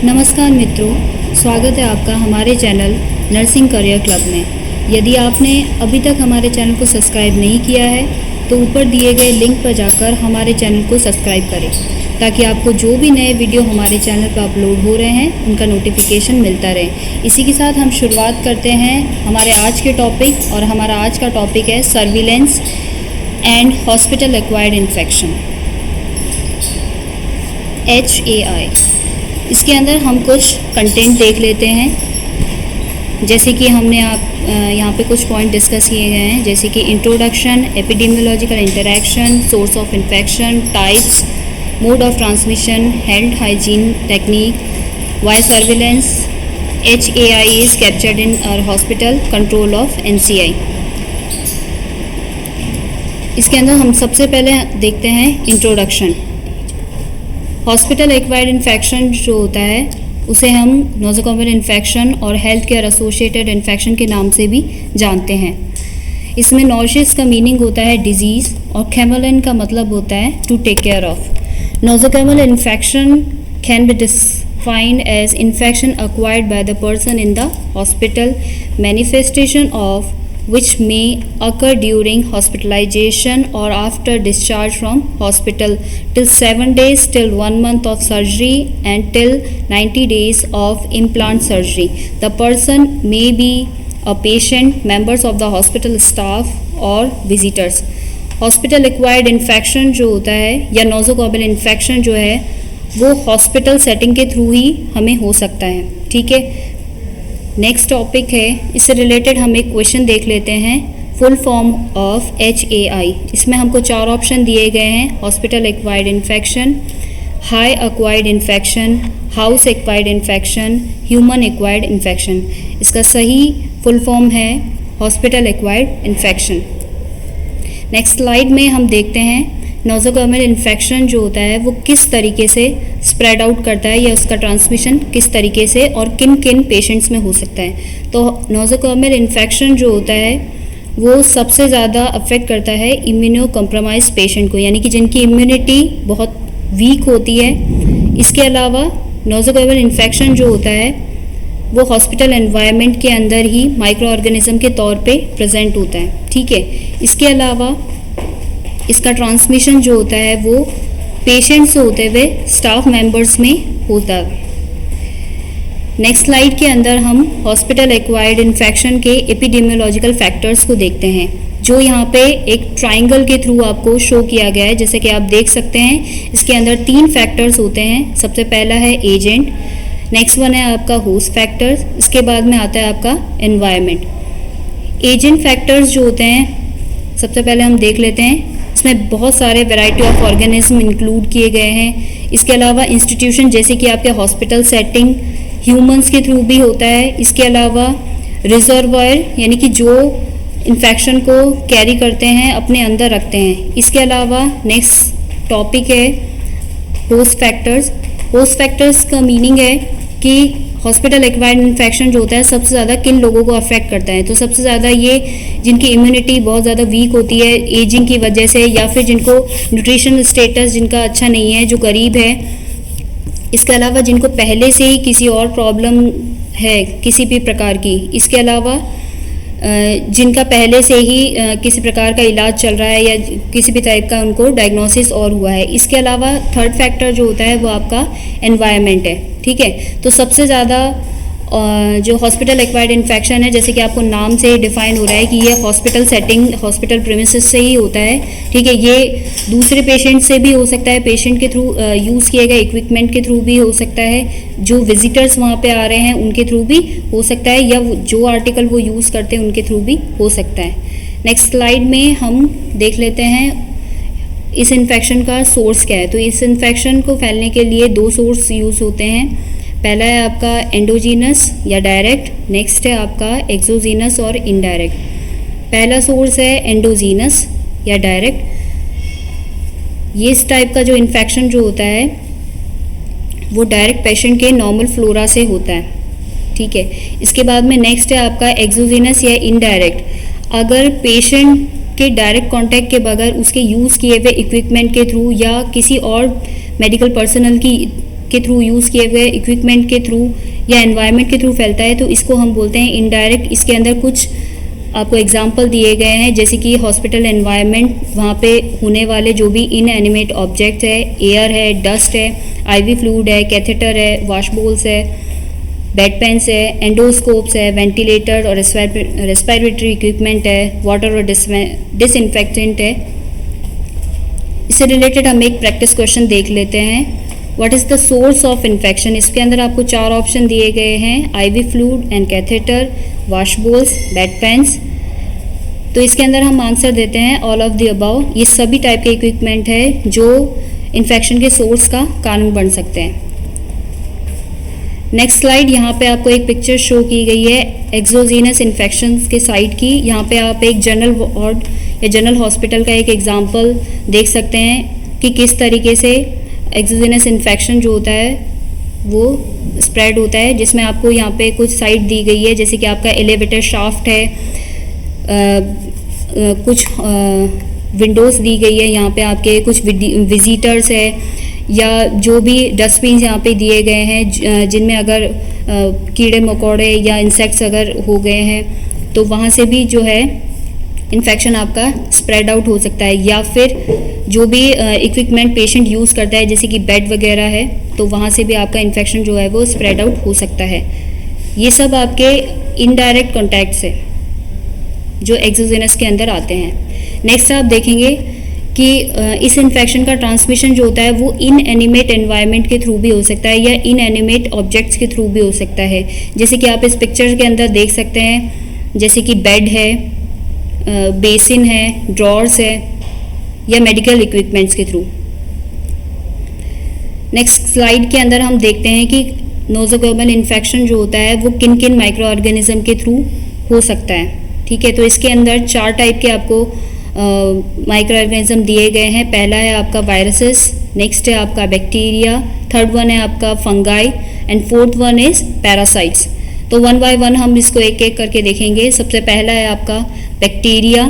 नमस्कार मित्रों, स्वागत है आपका हमारे चैनल नर्सिंग करियर क्लब में। यदि आपने अभी तक हमारे चैनल को सब्सक्राइब नहीं किया है तो ऊपर दिए गए लिंक पर जाकर हमारे चैनल को सब्सक्राइब करें ताकि आपको जो भी नए वीडियो हमारे चैनल पर अपलोड हो रहे हैं उनका नोटिफिकेशन मिलता रहे। इसी के साथ हम शुरुआत करते हैं हमारे आज के टॉपिक, और हमारा आज का टॉपिक है surveillance and hospital acquired infection, HAI। इसके अंदर हम कुछ कंटेंट देख लेते हैं, जैसे कि हमने यहाँ पे कुछ पॉइंट डिस्कस किए गए हैं, जैसे कि introduction, epidemiological interaction, source of infection, types, mode of transmission, health hygiene technique, why surveillance, HAI is captured in our hospital, control of NCI। इसके अंदर हम सबसे पहले देखते हैं इंट्रोडक्शन। हॉस्पिटल एक्वायर्ड इन्फेक्शन जो होता है उसे हम नोज़ोकोमियल इन्फेक्शन और हेल्थ केयर एसोसिएटेड इन्फेक्शन के नाम से भी जानते हैं। इसमें नॉशियस का मीनिंग होता है डिजीज़ और कैमोलिन का मतलब होता है to take care of. Nosocomial infection can be defined as infection acquired by the person in the hospital, manifestation of which may occur during hospitalization or after discharge from hospital, till 7 days, till 1 month of surgery, and till 90 days of implant surgery. The person may be a patient, members of the hospital staff or visitors. Hospital acquired infection जो होता है या नोज़ोकोमियल infection जो है वो hospital setting के through ही हमें हो सकता है। ठीक है, नेक्स्ट टॉपिक है, इससे रिलेटेड हम एक क्वेश्चन देख लेते हैं। Full form of HAI। इसमें हमको 4 ऑप्शन दिए गए हैं: hospital acquired infection, high acquired infection, house acquired infection, human acquired infection. इसका सही फुल फॉर्म है hospital acquired infection. Next slide में हम देखते हैं नोज़ोकोमियल इन्फेक्शन जो होता है वो किस तरीके से स्प्रेड आउट करता है या उसका ट्रांसमिशन किस तरीके से और किन किन पेशेंट्स में हो सकता है। तो नोज़ोकोमियल इन्फेक्शन जो होता है वो सबसे ज़्यादा अफेक्ट करता है इम्यूनो कॉम्प्रोमाइज पेशेंट को, यानी कि जिनकी इम्यूनिटी बहुत वीक होती है। इसके अलावा नोज़ोकोमियल इन्फेक्शन जो होता है वो हॉस्पिटल एनवायरनमेंट के अंदर ही माइक्रो ऑर्गेनिज्म के तौर पे प्रेजेंट होता है। ठीक है, इसके अलावा इसका ट्रांसमिशन जो होता है वो पेशेंट से होते हुए स्टाफ मेंबर्स में होता है। नेक्स्ट स्लाइड के अंदर हम हॉस्पिटल एक्वायर्ड इन्फेक्शन के एपिडेमियोलॉजिकल फैक्टर्स को देखते हैं, जो यहाँ पे एक ट्राइंगल के थ्रू आपको शो किया गया है। जैसे कि आप देख सकते हैं इसके अंदर 3 फैक्टर्स होते हैं। सबसे पहला है एजेंट, नेक्स्ट वन है आपका होस्ट फैक्टर्स, इसके बाद में आता है आपका एनवायरनमेंट। एजेंट फैक्टर्स जो होते हैं सबसे पहले हम देख लेते हैं। इसमें बहुत सारे वैरायटी ऑफ ऑर्गेनिज्म इंक्लूड किए गए हैं। इसके अलावा इंस्टीट्यूशन जैसे कि आपके हॉस्पिटल सेटिंग ह्यूमंस के थ्रू भी होता है। इसके अलावा रिजर्वायर यानी कि जो इन्फेक्शन को कैरी करते हैं अपने अंदर रखते हैं। इसके अलावा नेक्स्ट टॉपिक है होस्ट फैक्टर्स। होस्ट फैक्टर्स का मीनिंग है कि हॉस्पिटल एक्वायर्ड इन्फेक्शन जो होता है सबसे ज़्यादा किन लोगों को अफेक्ट करता है। तो सबसे ज़्यादा ये जिनकी इम्यूनिटी बहुत ज़्यादा वीक होती है एजिंग की वजह से, या फिर जिनको न्यूट्रिशन स्टेटस जिनका अच्छा नहीं है, जो गरीब है। इसके अलावा जिनको पहले से ही किसी और प्रॉब्लम है किसी भी प्रकार की। इसके अलावा जिनका पहले से ही किसी प्रकार का इलाज चल रहा है या किसी भी टाइप का उनको डायग्नोसिस और हुआ है। इसके अलावा थर्ड फैक्टर जो होता है वो आपका एनवायरनमेंट है। ठीक है, तो सबसे ज़्यादा जो हॉस्पिटल एक्वायर्ड इन्फेक्शन है, जैसे कि आपको नाम से डिफाइन हो रहा है कि ये हॉस्पिटल सेटिंग हॉस्पिटल प्रीमिसेस से ही होता है। ठीक है, ये दूसरे पेशेंट से भी हो सकता है, पेशेंट के थ्रू यूज़ किए गए इक्विपमेंट के थ्रू भी हो सकता है, जो विजिटर्स वहाँ पे आ रहे हैं उनके थ्रू भी हो सकता है, या जो आर्टिकल वो यूज़ करते हैं उनके थ्रू भी हो सकता है। नेक्स्ट स्लाइड में हम देख लेते हैं इस इन्फेक्शन का सोर्स क्या है। तो इस इन्फेक्शन को फैलने के लिए 2 सोर्स यूज़ होते हैं। पहला है आपका एंडोजीनस या डायरेक्ट, नेक्स्ट है आपका एक्सोजीनस और इनडायरेक्ट। पहला सोर्स है एंडोजीनस या डायरेक्ट। ये इस टाइप का जो इन्फेक्शन जो होता है वो डायरेक्ट पेशेंट के नॉर्मल फ्लोरा से होता है। ठीक है, इसके बाद में नेक्स्ट है आपका एक्सोजीनस या इनडायरेक्ट। अगर पेशेंट के डायरेक्ट कांटेक्ट के बगैर उसके यूज़ किए हुए इक्विपमेंट के थ्रू या किसी और मेडिकल पर्सनल की के थ्रू, यूज़ किए हुए इक्विपमेंट के थ्रू या एनवायरनमेंट के थ्रू फैलता है तो इसको हम बोलते हैं इनडायरेक्ट। इसके अंदर कुछ आपको एग्जाम्पल दिए गए हैं, जैसे कि हॉस्पिटल एनवायरनमेंट, वहाँ पे होने वाले जो भी इनएनिमेट ऑब्जेक्ट है, एयर है, डस्ट है, आईवी फ्लूइड है, कैथेटर है, वॉश बोल्स है, बेड पेन्स है, एंडोस्कोप्स है, वेंटिलेटर और रेस्पिरेटरी इक्विपमेंट है, वाटर और डिसइंफेक्टेंट है। इससे रिलेटेड हम एक प्रैक्टिस क्वेश्चन देख लेते हैं। What is the source of infection? इसके अंदर आपको 4 ऑप्शन दिए गए हैं, IV fluid and catheter, wash bowls, bed pans. तो इसके अंदर हम आंसर देते हैं ऑल ऑफ द अबव। ये सभी टाइप के इक्विपमेंट है जो इन्फेक्शन के सोर्स का कारण बन सकते हैं। नेक्स्ट स्लाइड, यहाँ पे आपको एक पिक्चर शो की गई है एक्सोजीनस इन्फेक्शन के साइट की। यहाँ पे आप एक जनरल वार्ड या जनरल हॉस्पिटल का एक एग्जांपल देख सकते हैं कि किस तरीके से एक्सोजीनस इन्फेक्शन जो होता है वो स्प्रेड होता है, जिसमें आपको यहाँ पे कुछ साइट दी गई है, जैसे कि आपका एलिवेटर शाफ्ट है, कुछ विंडोज़ दी गई है, यहाँ पे आपके कुछ विजिटर्स है, या जो भी डस्टबिन यहाँ पे दिए गए हैं जिनमें अगर कीड़े मकोड़े या इंसेक्ट्स अगर हो गए हैं तो वहाँ से भी जो है इन्फेक्शन आपका स्प्रेड आउट हो सकता है। या फिर जो भी इक्विपमेंट पेशेंट यूज़ करता है, जैसे कि बेड वगैरह है, तो वहाँ से भी आपका इन्फेक्शन जो है वो स्प्रेड आउट हो सकता है। ये सब आपके इनडायरेक्ट कॉन्टैक्ट्स है जो एक्सोजेनस के अंदर आते हैं। नेक्स्ट आप देखेंगे कि इस इन्फेक्शन का ट्रांसमिशन जो होता है वो इनएनिमेट एनवायरनमेंट के थ्रू भी हो सकता है या इनएनिमेट ऑब्जेक्ट्स के थ्रू भी हो सकता है। जैसे कि आप इस पिक्चर के अंदर देख सकते हैं, जैसे कि बेड है, बेसिन है, ड्रॉर्स है, या मेडिकल इक्विपमेंट्स के थ्रू। नेक्स्ट स्लाइड के अंदर हम देखते हैं कि नोज़ोकोमियल इन्फेक्शन जो होता है वो किन किन माइक्रो ऑर्गेनिज्म के थ्रू हो सकता है। ठीक है, तो इसके अंदर 4 टाइप के आपको माइक्रो ऑर्गेनिज्म दिए गए हैं। पहला है आपका वायरसेस, नेक्स्ट है आपका बैक्टीरिया, थर्ड वन है आपका fungi and fourth one is parasites. तो 1 बाय 1 हम इसको एक एक करके देखेंगे। सबसे पहला है आपका बैक्टीरिया।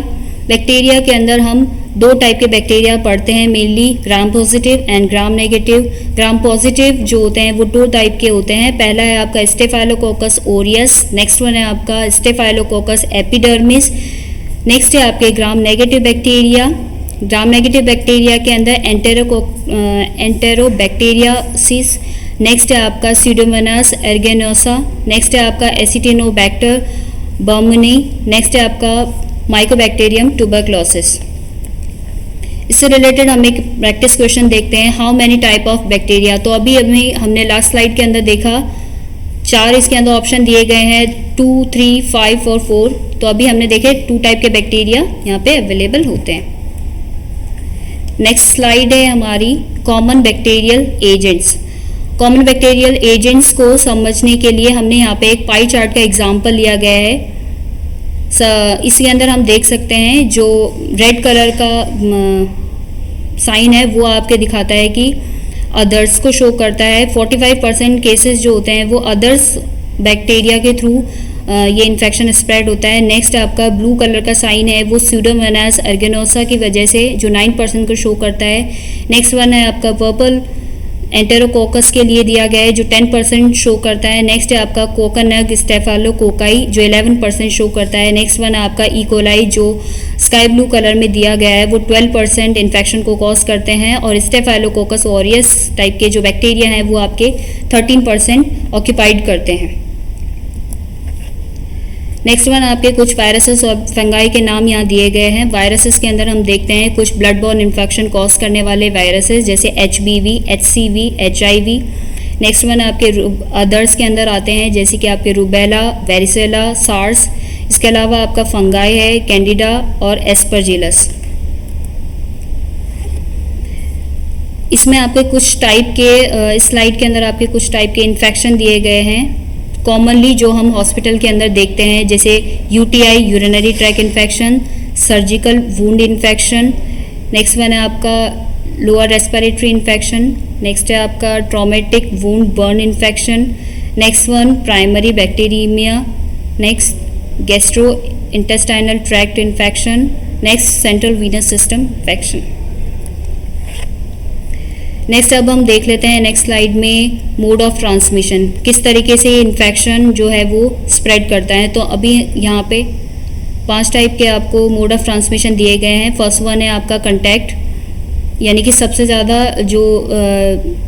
बैक्टीरिया के अंदर हम 2 टाइप के बैक्टीरिया पढ़ते हैं mainly, gram positive and gram negative. Gram positive जो होते हैं वो 2 टाइप के होते हैं। पहला है आपका स्टेफाइलोकोकस ओरियस, नेक्स्ट वन है आपका स्टेफाइलोकोकस एपिडर्मिस। नेक्स्ट है आपके gram negative bacteria. Gram negative bacteria के अंदर एंटेरोबैक्टीरियासिस, नेक्स्ट है आपका स्यूडोमोनास एर्गेनोसा, नेक्स्ट है आपका एसिटिनोबैक्टर बर्मनी, नेक्स्ट है आपका माइकोबैक्टीरियम ट्यूबरक्लोसिस। इससे रिलेटेड हम एक प्रैक्टिस क्वेश्चन देखते हैं, how many type of bacteria. तो अभी हमने लास्ट स्लाइड के अंदर देखा 4 इसके अंदर ऑप्शन दिए गए हैं, 2, 3, 5 और 4। तो अभी हमने देखे 2 टाइप के बैक्टीरिया यहाँ पे अवेलेबल होते हैं। नेक्स्ट स्लाइड है हमारी common bacterial agents. Common bacterial agents को समझने के लिए हमने यहाँ पे एक पाई चार्ट का एग्जाम्पल लिया गया है। इसके अंदर हम देख सकते हैं जो रेड कलर का साइन है वो आपके दिखाता है कि अदर्स को शो करता है। 45% केसेस जो होते हैं वो अदर्स बैक्टीरिया के थ्रू ये इन्फेक्शन स्प्रेड होता है। नेक्स्ट आपका ब्लू कलर का साइन है वो स्यूडोमोनास एर्गेनोसा की वजह से जो 9% को शो करता है। नेक्स्ट वन है आपका पर्पल एंटेरोकोकस के लिए दिया गया है जो 10% शो करता है। नेक्स्ट है आपका कोकानग स्टेफालोकोकाई जो 11% शो करता है। नेक्स्ट वन है आपका इकोलाई जो स्काई ब्लू कलर में दिया गया है वो 12% इन्फेक्शन को कॉज करते हैं। और स्टेफालोकोकस ऑरियस टाइप के जो बैक्टीरिया हैं वो आपके 13% ऑक्यूपाइड करते हैं। नेक्स्ट वन आपके कुछ वायरसेस और फंगाई के नाम यहाँ दिए गए हैं। वायरसेस के अंदर हम देखते हैं कुछ ब्लड बॉर्न इन्फेक्शन कॉज करने वाले वायरसेस जैसे HBV, HCV, HIV। Next one आपके अदर्स के अंदर आते हैं जैसे कि आपके रूबेला, वेरिसेला, सार्स। इसके अलावा आपका फंगाई है कैंडिडा और एस्परजिलस। इसमें आपके कुछ टाइप के स्लाइड के अंदर आपके कुछ टाइप के इन्फेक्शन दिए गए हैं कॉमनली जो हम हॉस्पिटल के अंदर देखते हैं जैसे UTI urinary track infection, surgical wound infection. Next one है आपका लोअर रेस्पिरेटरी इन्फेक्शन। नेक्स्ट है आपका traumatic wound burn infection. Next one primary bacteraemia. Next gastro intestinal tract infection. Next central venous system infection. Next अब हम देख लेते हैं next slide में मोड ऑफ ट्रांसमिशन, किस तरीके से इन्फेक्शन जो है वो स्प्रेड करता है। तो अभी यहाँ पे 5 टाइप के आपको मोड ऑफ ट्रांसमिशन दिए गए हैं। फर्स्ट वन है आपका कंटैक्ट, यानी कि सबसे ज़्यादा जो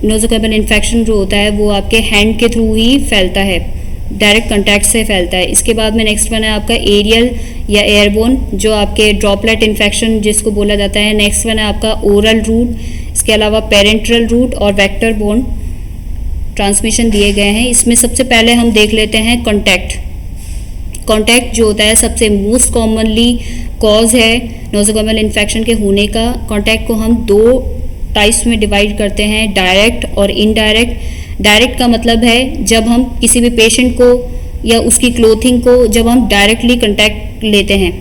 नोज़ोकोमियल इन्फेक्शन जो होता है वो आपके हैंड के थ्रू ही फैलता है, डायरेक्ट कंटैक्ट से फैलता है। इसके बाद में नेक्स्ट वन है आपका एरियल या एयरबोन, जो आपके ड्रॉपलेट इन्फेक्शन जिसको बोला जाता है। नेक्स्ट वन है आपका ओरल रूट, इसके अलावा पेरेंट्रल रूट और वेक्टर बोन ट्रांसमिशन दिए गए हैं। इसमें सबसे पहले हम देख लेते हैं कॉन्टैक्ट। कॉन्टैक्ट जो होता है सबसे मोस्ट कॉमनली कॉज है नोज़ोकोमियल इन्फेक्शन के होने का। कॉन्टैक्ट को हम 2 टाइप्स में डिवाइड करते हैं, डायरेक्ट और इनडायरेक्ट। डायरेक्ट का मतलब है जब हम किसी भी पेशेंट को या उसकी क्लोथिंग को जब हम डायरेक्टली कंटैक्ट लेते हैं।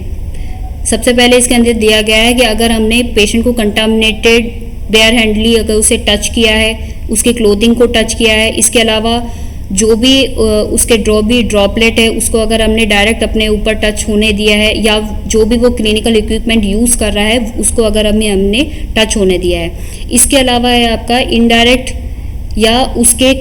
सबसे पहले इसके अंदर दिया गया है कि अगर हमने पेशेंट को कंटामिनेटेड बेयर हैंडली अगर उसे टच किया है, उसके क्लोथिंग को टच किया है, इसके अलावा जो भी उसके ड्रॉपलेट है उसको अगर हमने डायरेक्ट अपने ऊपर टच होने दिया है, या जो भी वो क्लिनिकल इक्विपमेंट यूज़ कर रहा है उसको अगर हमने टच होने दिया है। इसके अलावा है आपका इनडायरेक्ट, या उसके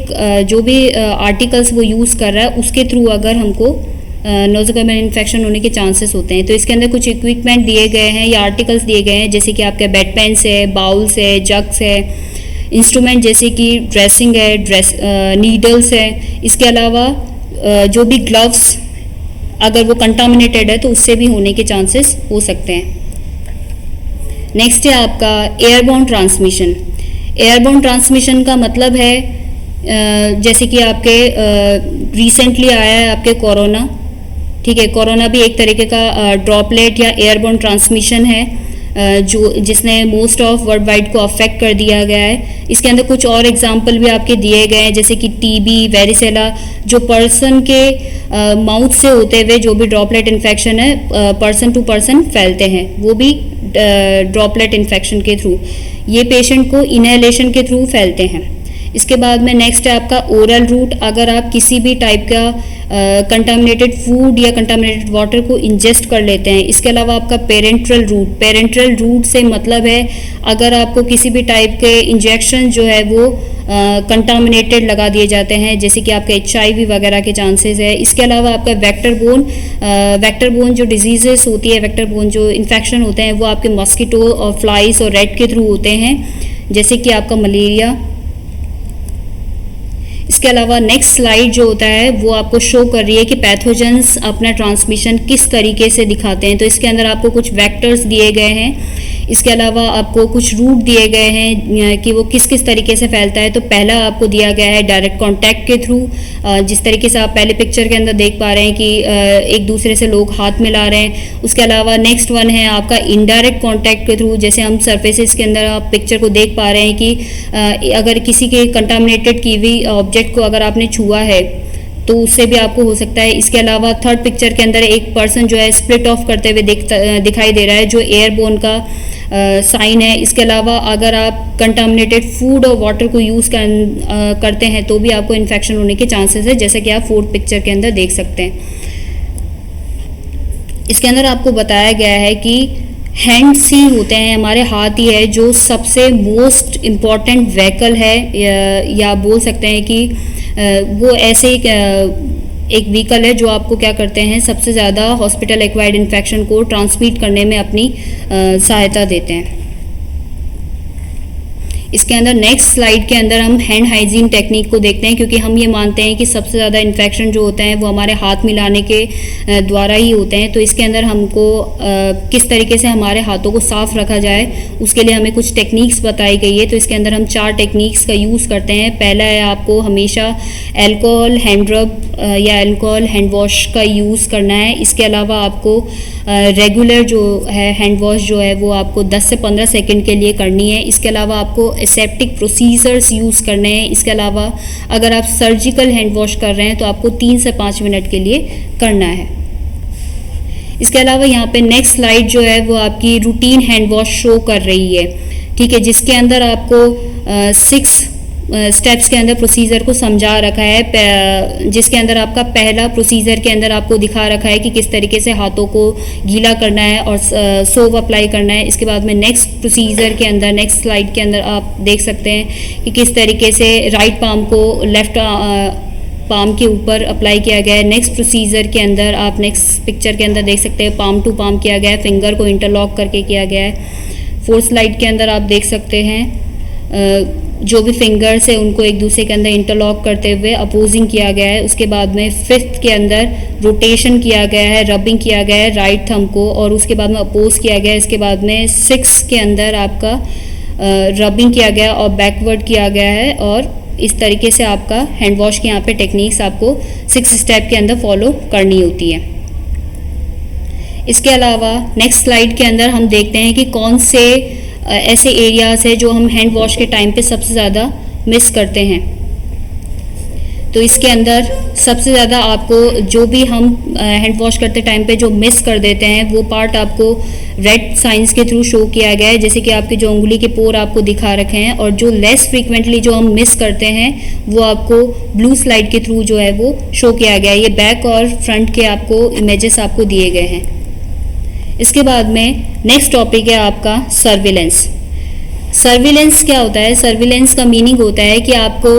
जो भी आर्टिकल्स वो यूज़ कर रहा है उसके थ्रू अगर हमको नोज़ोकोमियल इन्फेक्शन होने के चांसेस होते हैं। तो इसके अंदर कुछ इक्विपमेंट दिए गए हैं या आर्टिकल्स दिए गए हैं, जैसे कि आपके बेड पेन्स है, बाउल्स है, जग्स है, इंस्ट्रूमेंट जैसे कि ड्रेसिंग है, नीडल्स है। इसके अलावा जो भी ग्लव्स अगर वो कंटामिनेटेड है तो उससे भी होने के चांसेस हो सकते हैं। नेक्स्ट है आपका एयरबोर्न ट्रांसमिशन। एयरबोर्न ट्रांसमिशन का मतलब है जैसे कि आपके रिसेंटली आया है आपके कोरोना, ठीक है। कोरोना भी एक तरीके का ड्रॉपलेट या एयरबोर्न ट्रांसमिशन है जो जिसने मोस्ट ऑफ वर्ल्ड वाइड को अफेक्ट कर दिया गया है। इसके अंदर कुछ और एग्जांपल भी आपके दिए गए हैं, जैसे कि टीबी, वेरिसेला, जो पर्सन के माउथ से होते हुए जो भी ड्रॉपलेट इन्फेक्शन है पर्सन टू पर्सन फैलते हैं, वो भी ड्रॉपलेट इन्फेक्शन के थ्रू, ये पेशेंट को इनहेलेशन के थ्रू फैलते हैं। इसके बाद में नेक्स्ट है आपका ओरल रूट। अगर आप किसी भी टाइप का कंटामिनेटेड फूड या कंटामिनेटेड वाटर को इंजेस्ट कर लेते हैं। इसके अलावा आपका पेरेंट्रल रूट। पेरेंट्रल रूट से मतलब है अगर आपको किसी भी टाइप के इंजेक्शन जो है वो कंटामिनेटेड लगा दिए जाते हैं, जैसे कि आपका HIV वगैरह के चांसेस है। इसके अलावा आपका वेक्टर बोन जो डिजीजेस होती है, वेक्टर बोन जो इन्फेक्शन होते हैं वो आपके मस्कीटो और फ्लाइज और रेट के थ्रू होते हैं, जैसे कि आपका मलेरिया। इसके अलावा नेक्स्ट स्लाइड जो होता है वो आपको शो कर रही है कि पैथोजेंस अपना ट्रांसमिशन किस तरीके से दिखाते हैं। तो इसके अंदर आपको कुछ वेक्टर्स दिए गए हैं, इसके अलावा आपको कुछ रूट दिए गए हैं कि वो किस किस तरीके से फैलता है। तो पहला आपको दिया गया है डायरेक्ट कांटेक्ट के थ्रू, जिस तरीके से आप पहले पिक्चर के अंदर देख पा रहे हैं कि एक दूसरे से लोग हाथ मिला रहे हैं। उसके अलावा नेक्स्ट वन है आपका इनडायरेक्ट कांटेक्ट के थ्रू, जैसे हम सरफेसेस के अंदर आप पिक्चर को देख पा रहे हैं कि अगर किसी के कंटामिनेटेड की हुई ऑब्जेक्ट को अगर आपने छुआ है तो उससे भी आपको हो सकता है। इसके अलावा थर्ड पिक्चर के अंदर एक पर्सन जो है स्प्लिट ऑफ करते हुए दिखाई दे रहा है, जो एयरबोर्न का साइन है। इसके अलावा अगर आप कंटामिनेटेड फूड और वाटर को यूज़ करते हैं तो भी आपको इन्फेक्शन होने के चांसेस है, जैसा कि आप फोर्थ पिक्चर के अंदर देख सकते हैं। इसके अंदर आपको बताया गया है कि हैंड्स ही होते हैं, हमारे हाथ ही है जो सबसे मोस्ट इम्पॉर्टेंट व्हीकल है, या बोल सकते हैं कि वो ऐसे एक व्हीकल है जो आपको क्या करते हैं, सबसे ज़्यादा हॉस्पिटल एक्वायर्ड इन्फेक्शन को ट्रांसमिट करने में अपनी सहायता देते हैं। इसके अंदर नेक्स्ट स्लाइड के अंदर हम हैंड हाइजीन टेक्निक को देखते हैं, क्योंकि हम ये मानते हैं कि सबसे ज़्यादा इन्फेक्शन जो होता है वो हमारे हाथ मिलाने के द्वारा ही होते हैं। तो इसके अंदर हमको किस तरीके से हमारे हाथों को साफ रखा जाए उसके लिए हमें कुछ टेक्निक्स बताई गई है। तो इसके अंदर हम 4 टेक्निक्स का यूज़ करते हैं। पहला है आपको हमेशा एल्कोहल हैंड रब या एल्कोहल हैंड वॉश का यूज़ करना है। इसके अलावा आपको रेगुलर जो है हैंड वॉश जो है वो आपको 10 से 15 सेकेंड के लिए करनी है। इसके अलावा आपको एसेप्टिक प्रोसीजर्स यूज़ करने हैं। इसके अलावा अगर आप सर्जिकल हैंड वॉश कर रहे हैं तो आपको 3 से 5 मिनट के लिए करना है। इसके अलावा यहाँ पे नेक्स्ट स्लाइड जो है वो आपकी रूटीन हैंड वॉश शो कर रही है, ठीक है, जिसके अंदर आपको 6 स्टेप्स के अंदर प्रोसीजर को समझा रखा है, जिसके अंदर आपका पहला प्रोसीजर के अंदर आपको दिखा रखा है कि किस तरीके से हाथों को गीला करना है और सोप अप्लाई करना है। इसके बाद में नेक्स्ट प्रोसीजर के अंदर, नेक्स्ट स्लाइड के अंदर आप देख सकते हैं कि किस तरीके से राइट पाम को लेफ्ट पाम के ऊपर अप्लाई किया गया है। नेक्स्ट प्रोसीजर के अंदर आप नेक्स्ट पिक्चर के अंदर देख सकते हैं पाम टू पाम किया गया है, फिंगर को इंटरलॉक करके किया गया है। फोर्थ स्लाइड के अंदर आप देख सकते हैं जो भी फिंगर्स है उनको एक दूसरे के अंदर इंटरलॉक करते हुए अपोजिंग किया गया है। उसके बाद में फिफ्थ के अंदर रोटेशन किया गया है, रबिंग किया गया है राइट थंब को, और उसके बाद में अपोज किया गया है। इसके बाद में सिक्स के अंदर आपका रबिंग किया गया और बैकवर्ड किया गया है, और इस तरीके से आपका हैंड वॉश के यहाँ पे टेक्निक्स आपको 6 स्टेप के अंदर फॉलो करनी होती है। इसके अलावा नेक्स्ट स्लाइड के अंदर हम देखते हैं कि कौन से ऐसे एरियाज है जो हम हैंड वॉश के टाइम पे सबसे ज़्यादा मिस करते हैं। तो इसके अंदर सबसे ज़्यादा आपको जो भी हम हैंड वॉश करते टाइम पे जो मिस कर देते हैं वो पार्ट आपको रेड साइंस के थ्रू शो किया गया है, जैसे कि आपके जो उंगली के पोर आपको दिखा रखे हैं, और जो लेस फ्रीक्वेंटली जो हम मिस करते हैं वो आपको ब्लू स्लाइड के थ्रू जो है वो शो किया गया है। ये बैक और फ्रंट के आपको इमेजेस आपको दिए गए हैं। इसके बाद में नेक्स्ट टॉपिक है आपका सर्विलेंस। सर्विलेंस क्या होता है? सर्विलेंस का मीनिंग होता है कि आपको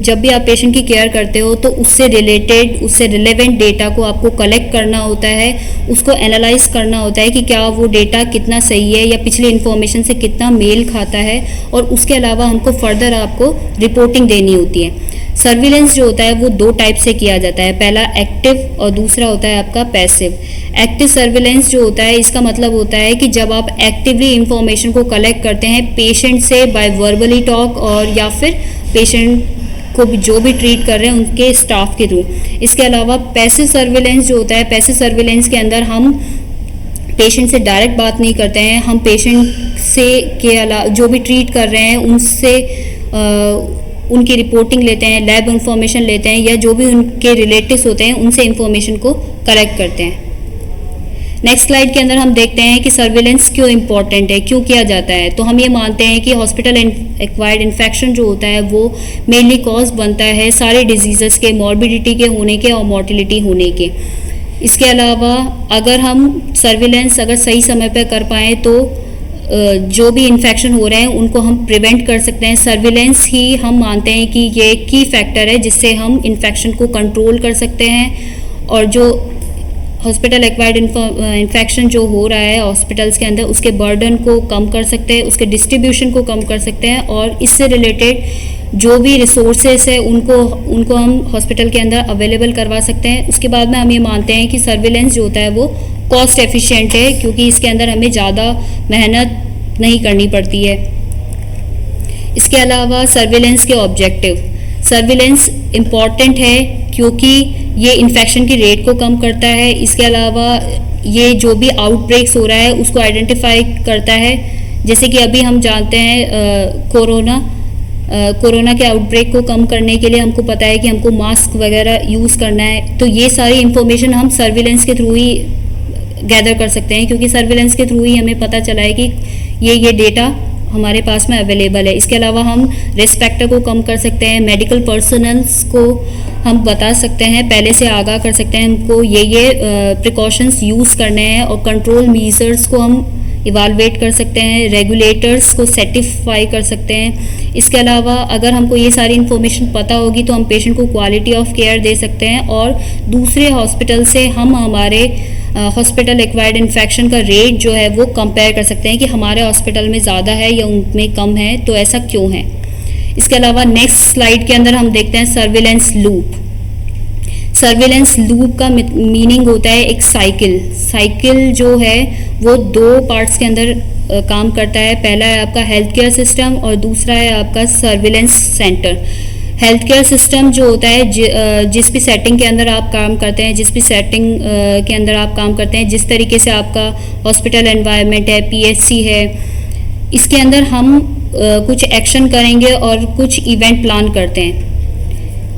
जब भी आप पेशेंट की केयर करते हो तो उससे रिलेटेड, उससे रिलेवेंट डेटा को आपको कलेक्ट करना होता है, उसको एनालाइज करना होता है कि क्या वो डेटा कितना सही है या पिछली इन्फॉर्मेशन से कितना मेल खाता है, और उसके अलावा हमको फर्दर आपको रिपोर्टिंग देनी होती है। सर्विलेंस जो होता है वो 2 टाइप से किया जाता है, पहला एक्टिव और दूसरा होता है आपका पैसिव। एक्टिव सर्विलेंस जो होता है इसका मतलब होता है कि जब आप एक्टिवली इंफॉर्मेशन को कलेक्ट करते हैं पेशेंट से बाय वर्बली टॉक, और या फिर पेशेंट को भी जो भी ट्रीट कर रहे हैं उनके स्टाफ के थ्रू। इसके अलावा पैसिव सर्विलेंस जो होता है, पैसिव सर्विलेंस के अंदर हम पेशेंट से डायरेक्ट बात नहीं करते हैं, हम पेशेंट से के अलावा जो भी ट्रीट कर रहे हैं उनसे उनकी रिपोर्टिंग लेते हैं, लैब इंफॉर्मेशन लेते हैं, या जो भी उनके रिलेटिव्स होते हैं उनसे इंफॉर्मेशन को कलेक्ट करते हैं। नेक्स्ट स्लाइड के अंदर हम देखते हैं कि सर्विलेंस क्यों इंपॉर्टेंट है, क्यों किया जाता है। तो हम ये मानते हैं कि हॉस्पिटल एक्वायर्ड इन्फेक्शन जो होता है वो मेनली कॉज बनता है सारे डिजीजेस के, मॉर्बिडिटी के होने के और मॉर्टिलिटी होने के। इसके अलावा अगर हम सर्विलेंस अगर सही समय पर कर पाएँ तो जो भी इन्फेक्शन हो रहे हैं उनको हम प्रिवेंट कर सकते हैं। सर्विलेंस ही हम मानते हैं कि ये की फैक्टर है जिससे हम इन्फेक्शन को कंट्रोल कर सकते हैं, और जो हॉस्पिटल एक्वायर्ड इन्फेक्शन जो हो रहा है हॉस्पिटल्स के अंदर उसके बर्डन को कम कर सकते हैं, उसके डिस्ट्रीब्यूशन को कम कर सकते हैं, और इससे रिलेटेड जो भी रिसोर्सेस है उनको हम हॉस्पिटल के अंदर अवेलेबल करवा सकते हैं। उसके बाद में हम ये मानते हैं कि सर्विलेंस जो होता है वो कॉस्ट एफिशिएंट है, क्योंकि इसके अंदर हमें ज़्यादा मेहनत नहीं करनी पड़ती है। इसके अलावा सर्विलेंस के ऑब्जेक्टिव, सर्विलेंस इम्पॉर्टेंट है क्योंकि ये इन्फेक्शन की रेट को कम करता है। इसके अलावा ये जो भी आउटब्रेक्स हो रहा है उसको आइडेंटिफाई करता है, जैसे कि अभी हम जानते हैं कोरोना के आउटब्रेक को कम करने के लिए हमको पता है कि हमको मास्क वगैरह यूज़ करना है। तो ये सारी इन्फॉर्मेशन हम सर्विलेंस के थ्रू ही गैदर कर सकते हैं, क्योंकि सर्विलेंस के थ्रू ही हमें पता चला है कि ये डेटा हमारे पास में अवेलेबल है। इसके अलावा हम रिस्क फैक्टर को कम कर सकते हैं, मेडिकल पर्सनल्स को हम बता सकते हैं, पहले से आगाह कर सकते हैं हमको ये प्रिकॉशंस यूज़ करने हैं, और कंट्रोल मेजर्स को हम इवालुएट कर सकते हैं, रेगुलेटर्स को सर्टिफाई कर सकते हैं। इसके अलावा अगर हमको ये सारी इन्फॉर्मेशन पता होगी तो हम पेशेंट को क्वालिटी ऑफ केयर दे सकते हैं, और दूसरे हॉस्पिटल से हम हमारे हॉस्पिटल एक्वायर्ड इन्फेक्शन का रेट जो है वो कंपेयर कर सकते हैं कि हमारे हॉस्पिटल में ज़्यादा है या उनमें कम है, तो ऐसा क्यों है। इसके अलावा नेक्स्ट स्लाइड के अंदर हम देखते हैं सर्विलेंस लूप। सर्विलेंस लूप का मीनिंग होता है एक साइकिल जो है वो 2 पार्ट्स के अंदर काम करता है। पहला है आपका हेल्थ केयर सिस्टम और दूसरा है आपका surveillance centre. Health care system जो होता है जिस भी सेटिंग के अंदर आप काम करते हैं, जिस तरीके से आपका हॉस्पिटल एनवायरनमेंट है, पीएचसी है, इसके अंदर हम कुछ एक्शन करेंगे और कुछ इवेंट प्लान करते हैं,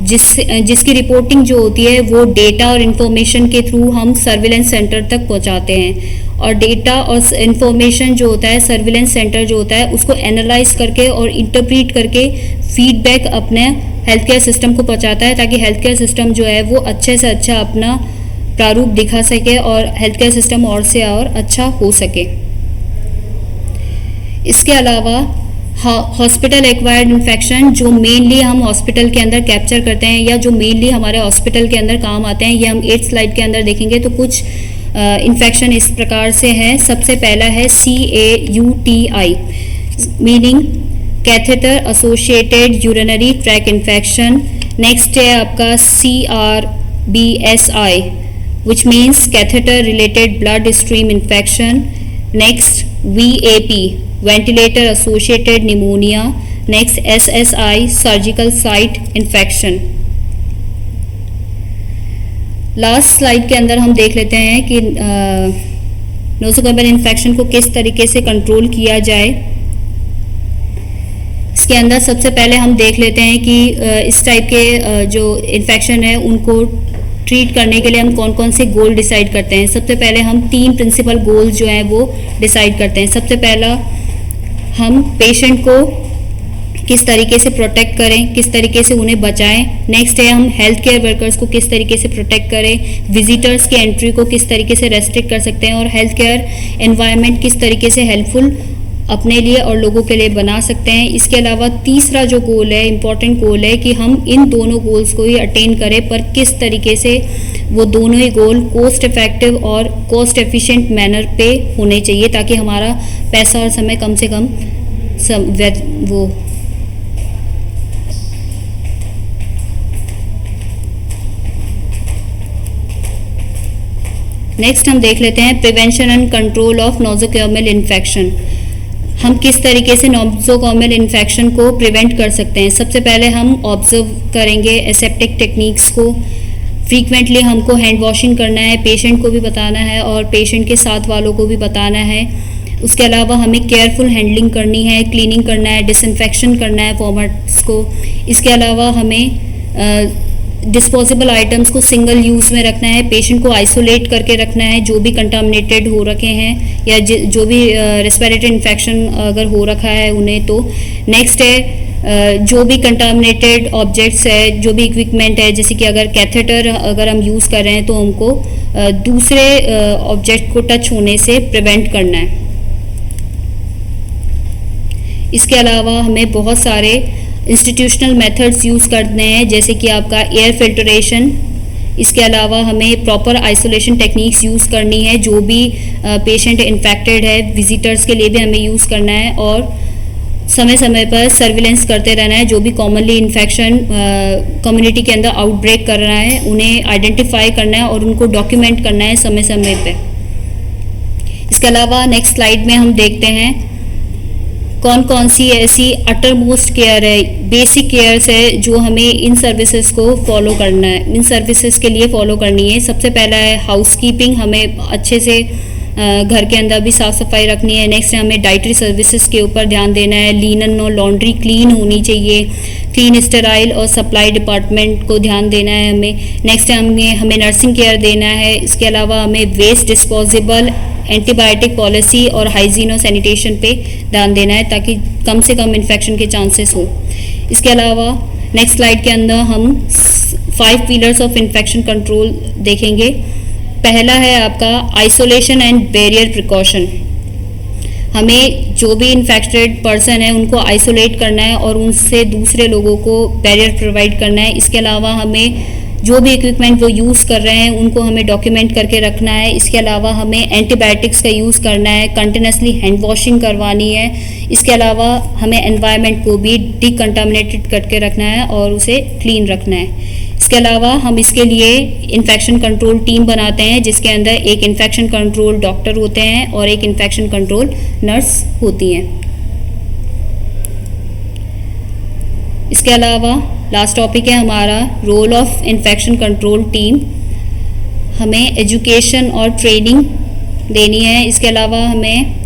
जिसकी रिपोर्टिंग जो होती है वो डेटा और इन्फॉर्मेशन के थ्रू हम सर्विलेंस सेंटर तक पहुंचाते हैं। और डेटा और इंफॉर्मेशन जो होता है, सर्विलेंस सेंटर जो होता है, उसको एनालाइज करके और इंटरप्रीट करके फीडबैक अपने हेल्थ केयर सिस्टम को पहुंचाता है, ताकि हेल्थ केयर सिस्टम जो है वो अच्छे से अच्छा अपना प्रारूप दिखा सके और हेल्थ केयर सिस्टम और से और अच्छा हो सके। इसके अलावा हॉस्पिटल एक्वायर्ड इन्फेक्शन जो मेनली हम हॉस्पिटल के अंदर कैप्चर करते हैं या जो मेनली हमारे हॉस्पिटल के अंदर काम आते हैं, ये हम 8th स्लाइड के अंदर देखेंगे। तो कुछ इन्फेक्शन इस प्रकार से है। सबसे पहला है CAUTI, meaning catheter associated urinary track infection. Next है आपका CRBSI, which means catheter related blood stream infection. Next VAP, ventilator associated pneumonia. Next SSI, surgical site infection. Last slide के अंदर हम देख लेते हैं कि नोसोकोमियल इन्फेक्शन को किस तरीके से कंट्रोल किया जाए। इसके अंदर सबसे पहले हम देख लेते हैं कि इस टाइप के जो इन्फेक्शन है उनको ट्रीट करने के लिए हम कौन कौन से गोल डिसाइड करते हैं। सबसे पहले हम 3 प्रिंसिपल गोल्स जो हैं वो डिसाइड करते हैं। सबसे पहला हम पेशेंट को किस तरीके से प्रोटेक्ट करें, किस तरीके से उन्हें बचाएं। नेक्स्ट है हम हेल्थ केयर वर्कर्स को किस तरीके से प्रोटेक्ट करें, विजिटर्स की एंट्री को किस तरीके से रेस्ट्रिक्ट कर सकते हैं और हेल्थ केयर एनवायरनमेंट किस तरीके से हेल्पफुल अपने लिए और लोगों के लिए बना सकते हैं। इसके अलावा तीसरा जो गोल है, इम्पॉर्टेंट गोल है कि हम इन दोनों गोल्स को ही अटेन करें, पर किस तरीके से वो दोनों ही गोल कॉस्ट इफेक्टिव और कॉस्ट एफिशिएंट मैनर पे होने चाहिए, ताकि हमारा पैसा और समय कम से कम वो नेक्स्ट हम देख लेते हैं prevention and control of nosocomial infection. हम किस तरीके से नोसोकोमियल इन्फेक्शन को प्रिवेंट कर सकते हैं। सबसे पहले हम ऑब्जर्व करेंगे एसेप्टिक टेक्निक्स को। फ्रीक्वेंटली हमको हैंड वॉशिंग करना है, पेशेंट को भी बताना है और पेशेंट के साथ वालों को भी बताना है। उसके अलावा हमें केयरफुल हैंडलिंग करनी है, क्लीनिंग करना है, डिसइंफेक्शन करना है फॉर्मेट्स को। इसके अलावा हमें डिस्पोजेबल आइटम्स को सिंगल यूज़ में रखना है, पेशेंट को आइसोलेट करके रखना है जो भी कंटामिनेटेड हो रखे हैं या जो भी रेस्पिरेटरी इन्फेक्शन अगर हो रखा है उन्हें। तो नेक्स्ट है जो भी कंटामिनेटेड ऑब्जेक्ट्स है, जो भी इक्विपमेंट है, जैसे कि अगर कैथेटर अगर हम यूज़ कर रहे हैं तो हमको दूसरे ऑब्जेक्ट को टच होने से प्रिवेंट करना है। इसके अलावा हमें बहुत सारे इंस्टीट्यूशनल मेथड्स यूज़ करने हैं, जैसे कि आपका एयर फिल्ट्रेशन। इसके अलावा हमें प्रॉपर आइसोलेशन टेक्निक्स यूज़ करनी है, जो भी पेशेंट इन्फेक्टेड है विजिटर्स के लिए भी हमें यूज़ करना है। और समय समय पर सर्विलेंस करते रहना है, जो भी कॉमनली इन्फेक्शन कम्युनिटी के अंदर आउटब्रेक कर रहा है उन्हें आइडेंटिफाई करना है और उनको डॉक्यूमेंट करना है समय समय पर। इसके अलावा नेक्स्ट स्लाइड में हम देखते हैं कौन कौन सी ऐसी अटर मोस्ट केयर है, बेसिक केयर्स है जो हमें इन सर्विसेज को फॉलो करना है, इन सर्विसेज के लिए फॉलो करनी है। सबसे पहला है हाउसकीपिंग, हमें अच्छे से घर के अंदर भी साफ़ सफाई रखनी है। नेक्स्ट हमें डाइटरी सर्विसेज के ऊपर ध्यान देना है, लीनन और लॉन्ड्री क्लीन होनी चाहिए, क्लीन स्टेराइल और सप्लाई डिपार्टमेंट को ध्यान देना है हमें। नेक्स्ट हमें नर्सिंग केयर देना है। इसके अलावा हमें वेस्ट डिस्पोजेबल, एंटीबायोटिक पॉलिसी और हाइजीन और सैनिटेशन पे ध्यान देना है, ताकि कम से कम इन्फेक्शन के चांसेस हो। इसके अलावा नेक्स्ट स्लाइड के अंदर हम 5 पिलर्स ऑफ इन्फेक्शन कंट्रोल देखेंगे। पहला है आपका आइसोलेशन एंड बैरियर प्रिकॉशन। हमें जो भी इन्फेक्टेड पर्सन है उनको आइसोलेट करना है और उनसे दूसरे लोगों को बैरियर प्रोवाइड करना है। इसके अलावा हमें जो भी इक्विपमेंट वो यूज़ कर रहे हैं उनको हमें डॉक्यूमेंट करके रखना है। इसके अलावा हमें एंटीबायोटिक्स का यूज़ करना है, कंटिन्यूसली हैंड वॉशिंग करवानी है। इसके अलावा हमें एनवायरनमेंट को भी डिकंटामिनेटेड करके रखना है और उसे क्लीन रखना है। इसके अलावा हम इसके लिए इन्फेक्शन कंट्रोल टीम बनाते हैं, जिसके अंदर एक इन्फेक्शन कंट्रोल डॉक्टर होते हैं और एक इन्फेक्शन कंट्रोल नर्स होती हैं। इसके अलावा लास्ट टॉपिक है हमारा role of infection control team. हमें एजुकेशन और ट्रेनिंग देनी है। इसके अलावा हमें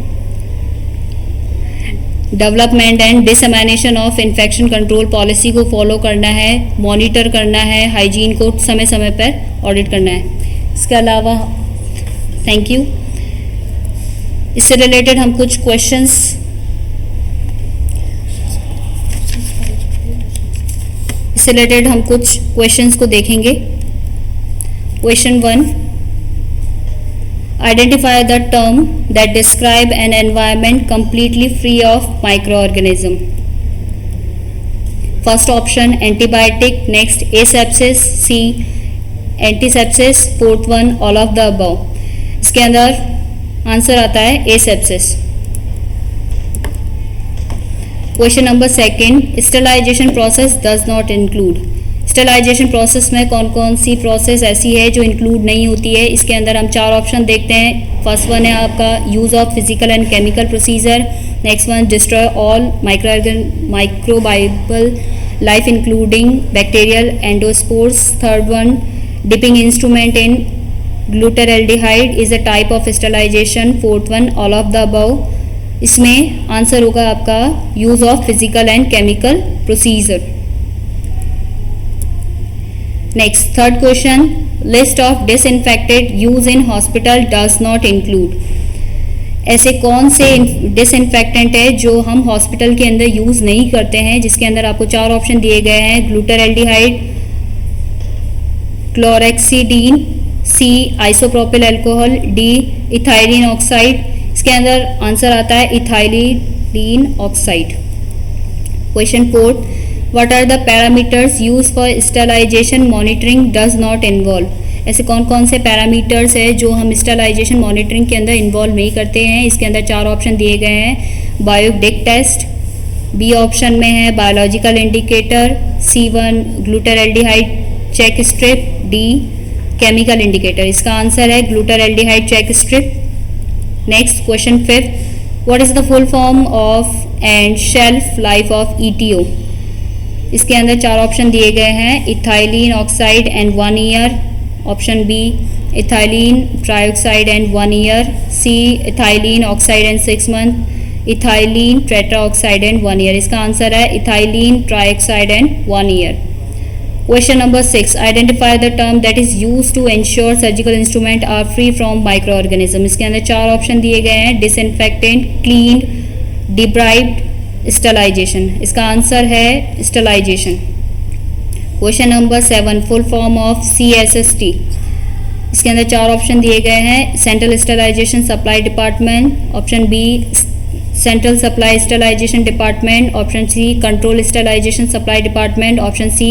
development and dissemination of infection control policy को फॉलो करना है, मॉनिटर करना है, हाइजीन को समय समय पर ऑडिट करना है। इसके अलावा थैंक यू। इससे रिलेटेड हम कुछ क्वेश्चंस को देखेंगे। Question 1, identify the term that describe an environment completely free of micro organism. First option antibiotic, next asepsis, C antisepsis, fourth one all of the above. इसके अंदर आंसर आता है asepsis. Question number 2, sterilisation process does not include. Sterilisation process में कौन कौन सी process ऐसी है जो इंक्लूड नहीं होती है। इसके अंदर हम 4 ऑप्शन देखते हैं। फर्स्ट वन है आपका use of physical and chemical procedure, next one destroy all microbial life including bacterial endospores, third one dipping instrument in glutaraldehyde is a type of sterilisation, fourth one all of the above. इसमें answer होगा आपका use of physical and chemical procedure. Next third question, list of disinfected use in hospital does not include. ऐसे कौन से disinfectant है जो हम hospital के अंदर यूज नहीं करते हैं, जिसके अंदर आपको 4 ऑप्शन दिए गए हैं। Glutaraldehyde, chlorhexidine, C isopropyl alcohol, D ethylene oxide. इसके अंदर आंसर आता है ethylene oxide. Question 4, what are the parameters use for sterilisation monitoring does not involve. ऐसे कौन कौन से पैरामीटर्स है जो हम स्टेलाइजेशन मॉनिटरिंग के अंदर इन्वॉल्व नहीं करते हैं। इसके अंदर 4 ऑप्शन दिए गए हैं। बायोडिक टेस्ट, बी ऑप्शन में है biological indicator, C1 glutaraldehyde check strip, D chemical indicator. इसका आंसर है glutaraldehyde check strip. Next question 5, what is the full form of and shelf life of ETO। इसके अंदर 4 ऑप्शन दिए गए हैं। Ethylene oxide and 1 year, option B ethylene trioxide and 1 year, C ethylene oxide and 6 month, ethylene tetra oxide and 1 year. इसका answer है ethylene trioxide and 1 year. Question number 6, identify the term that is used to ensure surgical instrument are free from micro organism. इसके अंदर 4 option दिए गए हैं। Disinfectant, clean, debrided, sterilisation. इसका answer है sterilisation. Question number 7, full form of CSST। इसके अंदर 4 option दिए गए हैं। Central sterilisation supply department, option B central supply sterilisation department, option C control sterilisation supply department, option C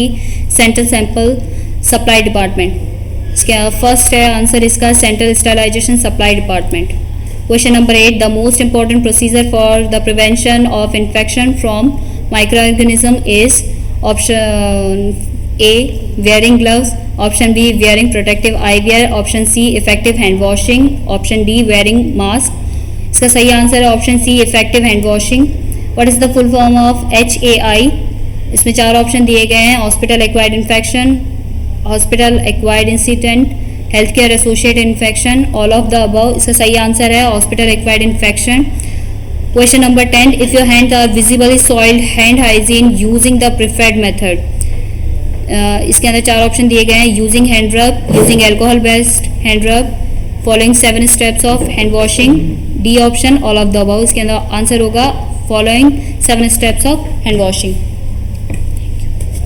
central sample supply department. इसका first है answer इसका central sterilisation supply department. Question number 8, the most important procedure for the prevention of infection from micro organism is, option A wearing gloves, option B wearing protective eye wear, option C effective hand washing, option D wearing mask. इसका सही answer है option C effective hand washing. What is the full form of HAI। इसमें 4 option दिए गए हैं। Hospital acquired infection, hospital acquired incident, health care associated infection, all of the above. इसका सही answer है hospital acquired infection. Question number 10, if your hand are visibly soiled, hand hygiene using the preferred method. इसके अंदर 4 option दिए गए हैं। Using hand rub, using alcohol based hand rub, following 7 steps of hand washing, D option all of the above. इसके अंदर answer होगा following 7 steps of hand washing.